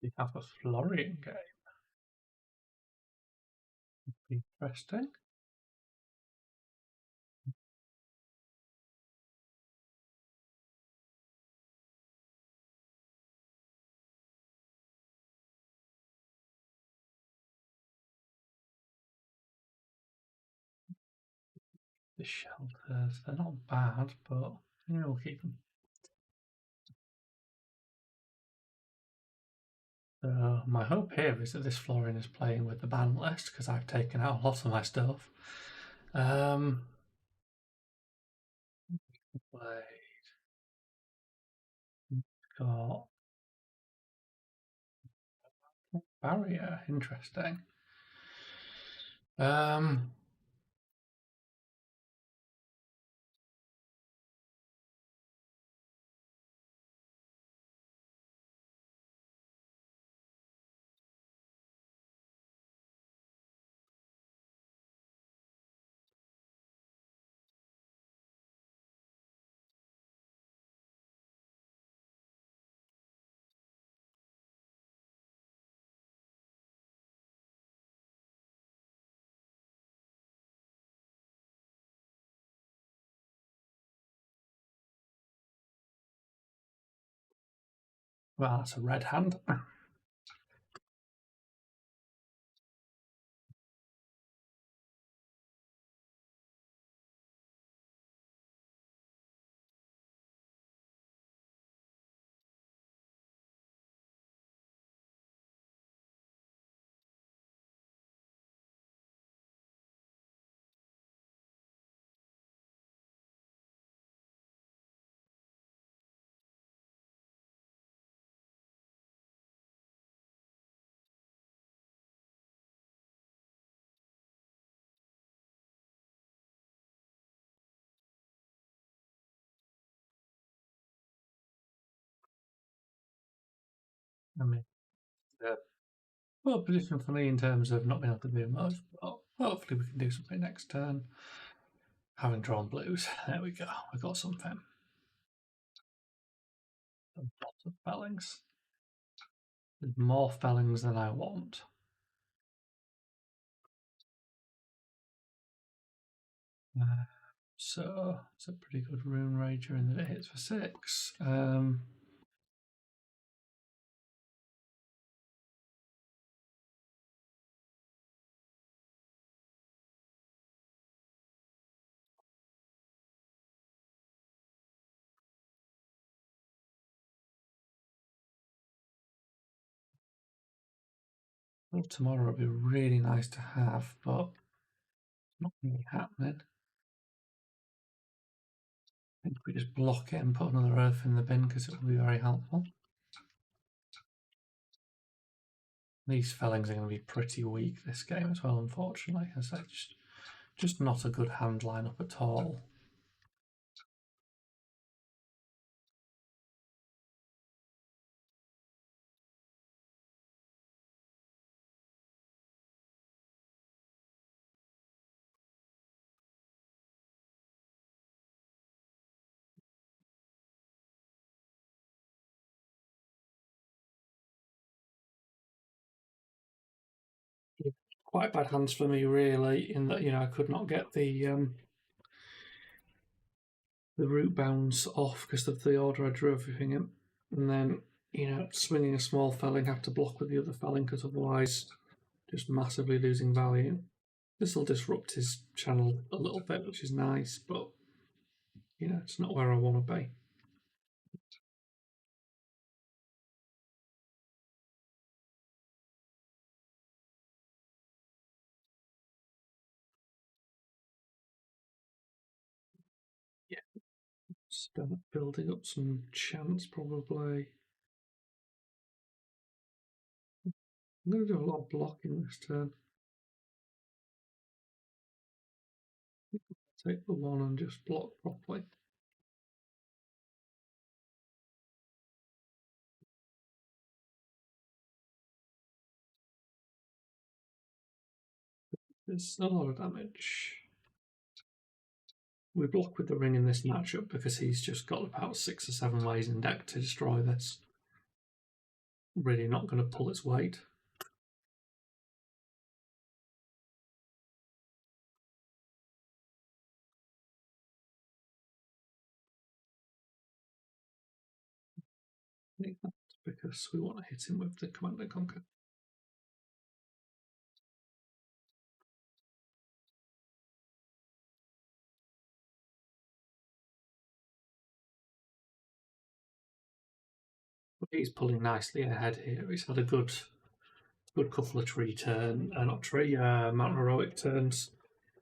We have a Florian game. Interesting. The shelters, they're not bad, but we'll keep them. So my hope here is that this Florian is playing with the ban list because I've taken out a lot of my stuff. Got barrier, interesting. Well, that's a red hand. I mean, well, position for me in terms of not being able to do much, but hopefully we can do something next turn. Having drawn blues, there we go. We got something. Lots of fellings. There's more fellings than I want. So it's a pretty good rune rager in that it hits for 6. Well, tomorrow would be really nice to have, but not really happening. I think we just block it and put another earth in the bin because it will be very helpful. These fellings are going to be pretty weak this game as well, unfortunately. As I just not a good hand lineup at all. Quite bad hands for me, really, in that I could not get the root bounds off because of the order I drew everything in, and then swinging a small felling, have to block with the other felling because otherwise just massively losing value. This will disrupt his channel a little bit, which is nice, but it's not where I want to be. Yeah, start building up some chance probably. I'm going to do a lot of blocking this turn. Take the one and just block properly. There's a lot of damage. We block with the ring in this matchup because he's just got about 6 or 7 ways in deck to destroy this. really not going to pull its weight. I think that's because we want to hit him with the Command and Conquer. He's pulling nicely ahead here. He's had a good couple of Mountain Heroic turns.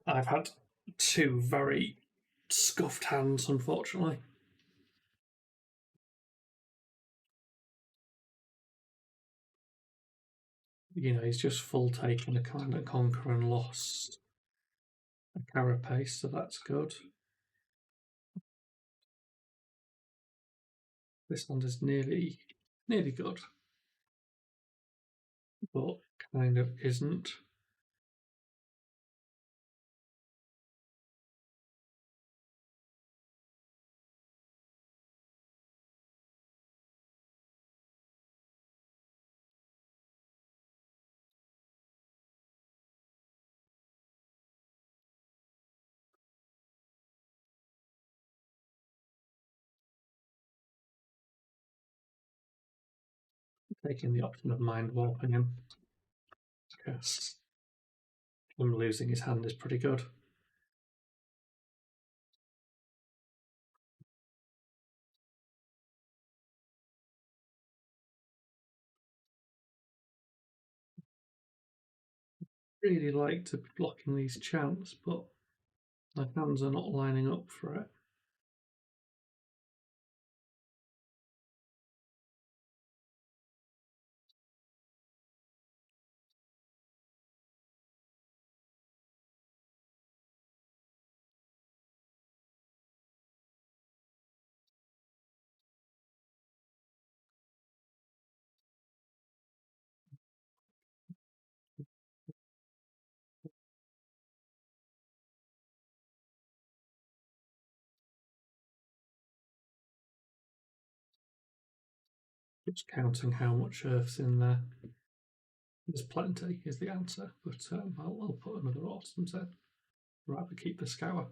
I've had two very scuffed hands, unfortunately. He's just full taken a Command and Conquer and lost a Carapace, so that's good. This one is nearly good, but kind of isn't. Taking the option of mind warping him, because him losing his hand is pretty good. Really like to be blocking these chants, but my hands are not lining up for it. Just counting how much earth's in there. There's plenty, is the answer, but I'll put another Autumn's in. Rather keep the Scour.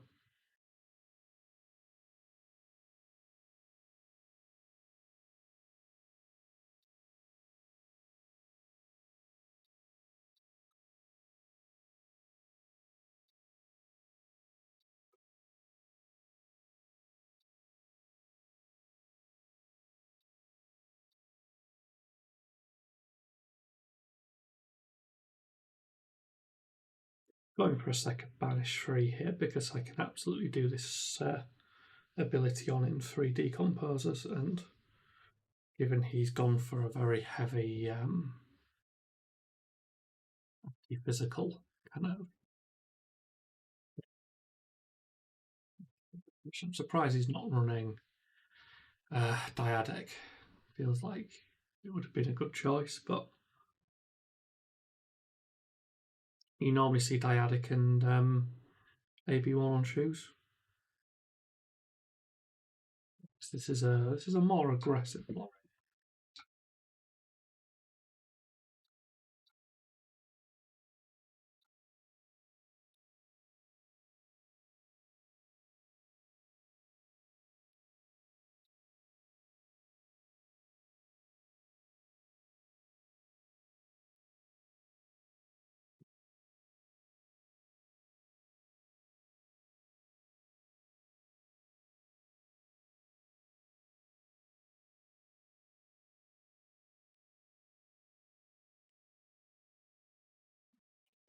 Going for a second banish 3 here because I can absolutely do this ability on in 3 decomposers, and given he's gone for a very heavy physical kind of, which I'm surprised he's not running Dyadic. Feels like it would have been a good choice, but you normally see Dyadic and AB1 on shoes. This is a more aggressive Florian.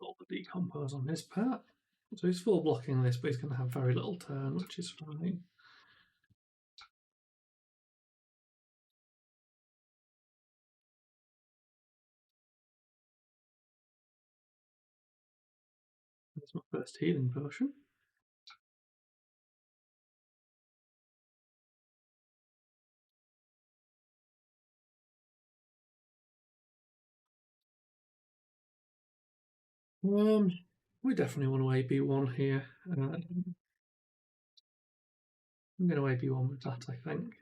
All the decompose on his part. So he's full blocking this, but he's going to have very little turn, which is fine. That's my first healing potion. We definitely want to AB1 here. I'm going to AB1 with that, I think.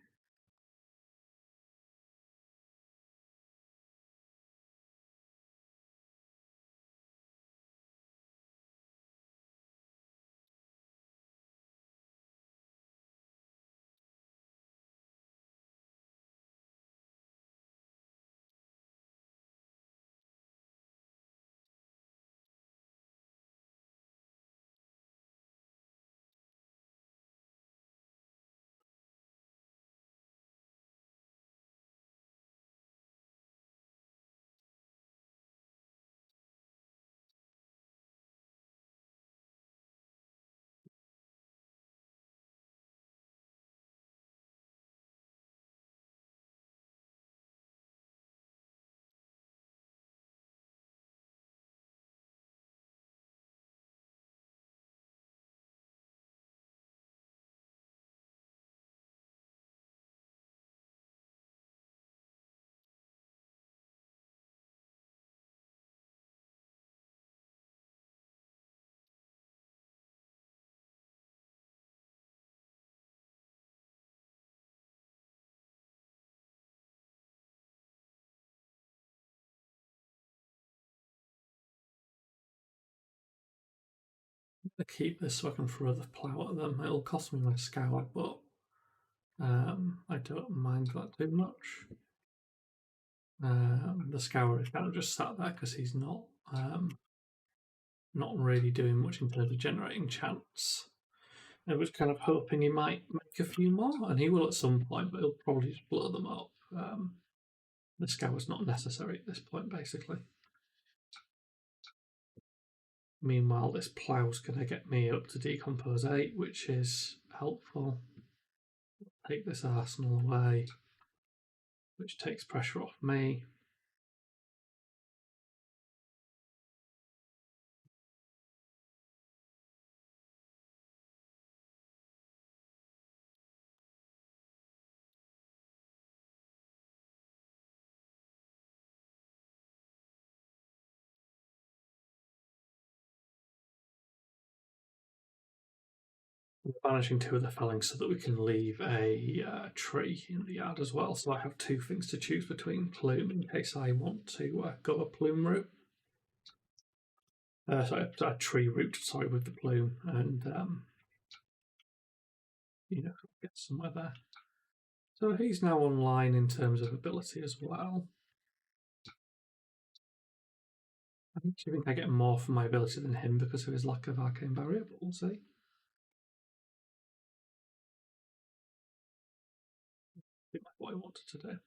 to keep this so I can throw the plough at them. It'll cost me my scour, but I don't mind that too much. The scour is kind of just sat there because he's not really doing much in terms of generating chance. I was kind of hoping he might make a few more, and he will at some point, but he'll probably just blow them up. The scour's not necessary at this point, basically. Meanwhile, this plough's going to get me up to decompose 8, which is helpful. Take this arsenal away, which takes pressure off me. We're banishing 2 of the fellings so that we can leave a tree in the yard as well. So I have 2 things to choose between plume in case I want to go a plume route. Sorry, a tree route, sorry, with the plume, and get somewhere there. So he's now online in terms of ability as well. I actually think I get more from my ability than him because of his lack of arcane barrier, but we'll see. I think that's what I wanted to do.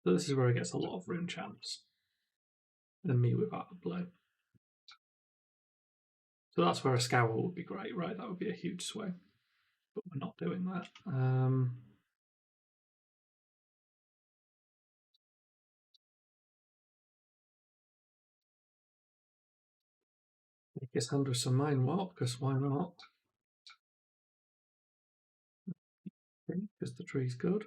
So this is where he gets a lot of rune chance. And me without a blow. So that's where a scour would be great, right? That would be a huge swing. But we're not doing that. Make his hand with some mind warp, because why not? Because the tree's good.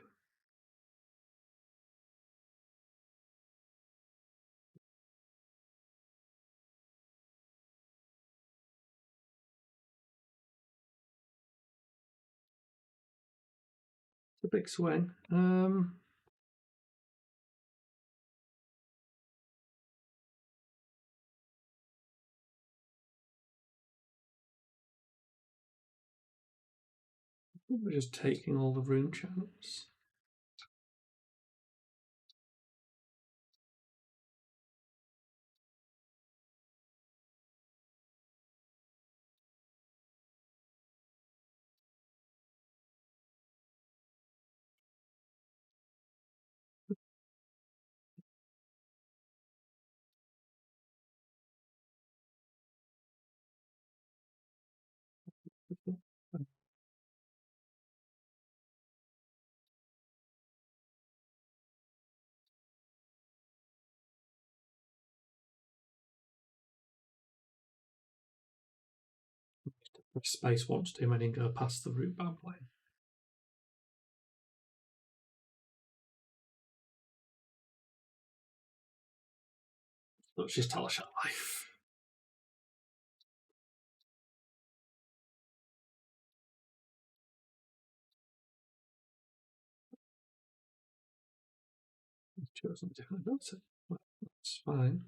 It's a big swing. We're just taking all the rune chance. If space wants to, I didn't go past the root bound plane. But she's Talishar life. He's chosen a different ability. Well, that's fine.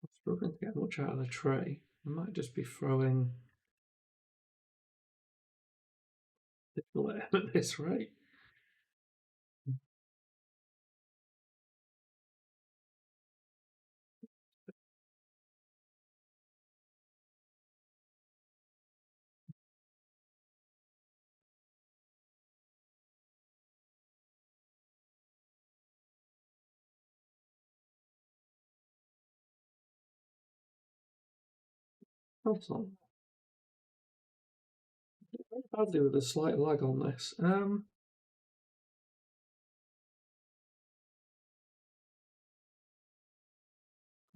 I'm struggling to get much out of the tray. I might just be throwing at this rate. That's on. Very badly with a slight lag on this. Yeah,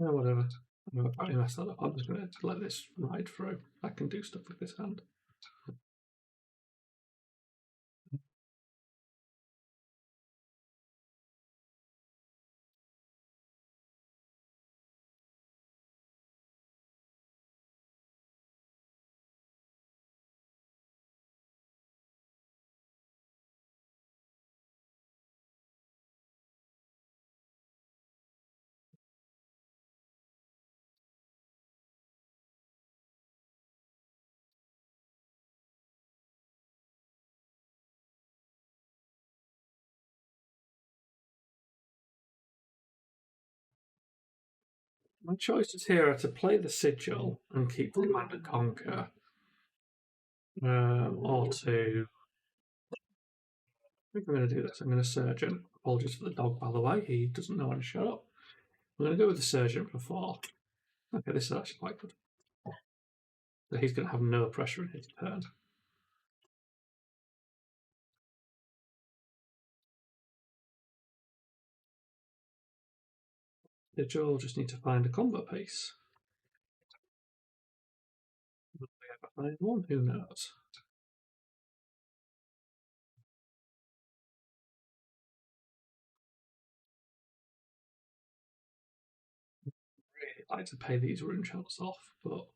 whatever. I'm apparently messed that up. I'm just going to let this ride through. I can do stuff with this hand. My choices here are to play the sigil and keep the Command and Conquer, or to. I think I'm going to do this. I'm going to Surgeon. Apologies for the dog, by the way. He doesn't know when to shut up. I'm going to go with the Surgeon for 4. Okay, this is actually quite good. So he's going to have no pressure in his turn. The Joel just need to find a combo piece. Will they ever find one? Who knows? Really like to pay these rune channels off, but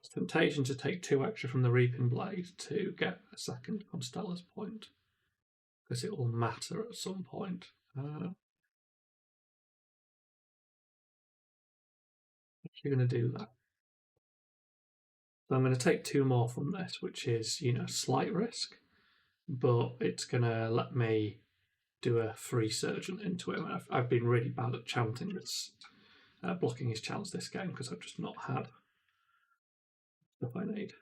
there's temptation to take 2 extra from the Reaping Blade to get a second Constella's point, because it will matter at some point. Actually going to do that. So I'm going to take 2 more from this, which is, slight risk, but it's going to let me do a free Surgeon into him. I've been really bad at chanting this, blocking his chance this game because I've just not had stuff I need.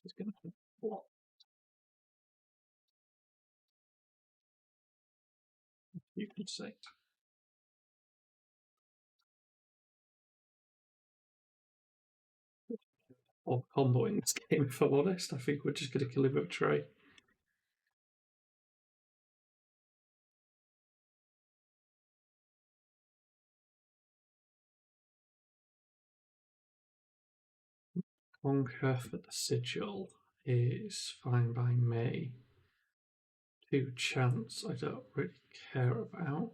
He's going to block. You can see. Or comboing this game, if I'm honest. I think we're just going to kill him with a tray. Conquer for the sigil is fine by me. 2 chance I don't really care about.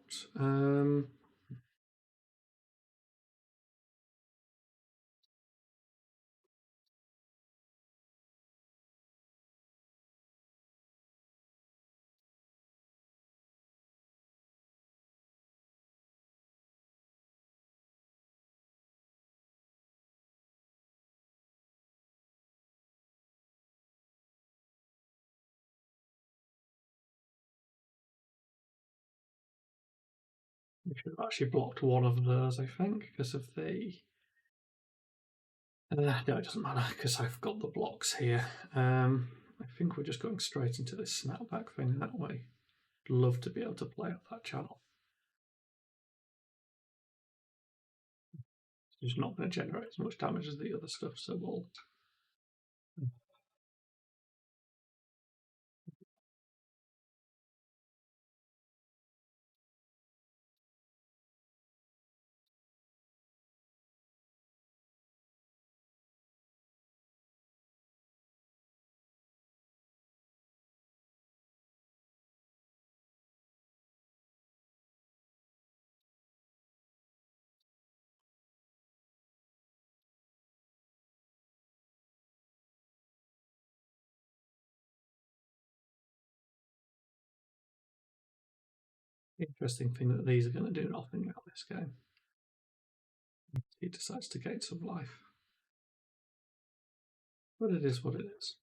We should have actually blocked one of those, I think, because of the. No, it doesn't matter because I've got the blocks here. I think we're just going straight into this snapback thing that way. Love to be able to play up that channel. It's just not going to generate as much damage as the other stuff, so we'll. Interesting thing that these are going to do nothing out this game. He decides to gain some life. But it is what it is.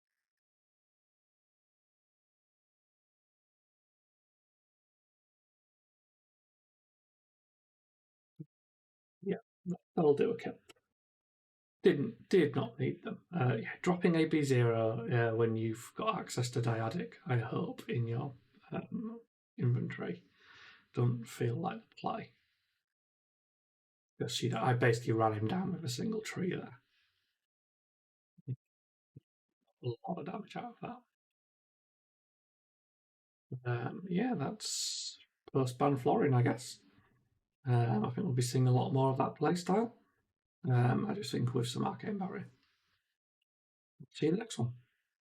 That'll do a kill. Did not need them. Yeah, dropping AB0 when you've got access to Dyadic, I hope, in your inventory, don't feel like the play. Because I basically ran him down with a single tree there. A lot of damage out of that. Yeah, that's post-ban Florian, I guess. I think we'll be seeing a lot more of that playstyle. I just think with some Arcane Barrier. See you in the next one.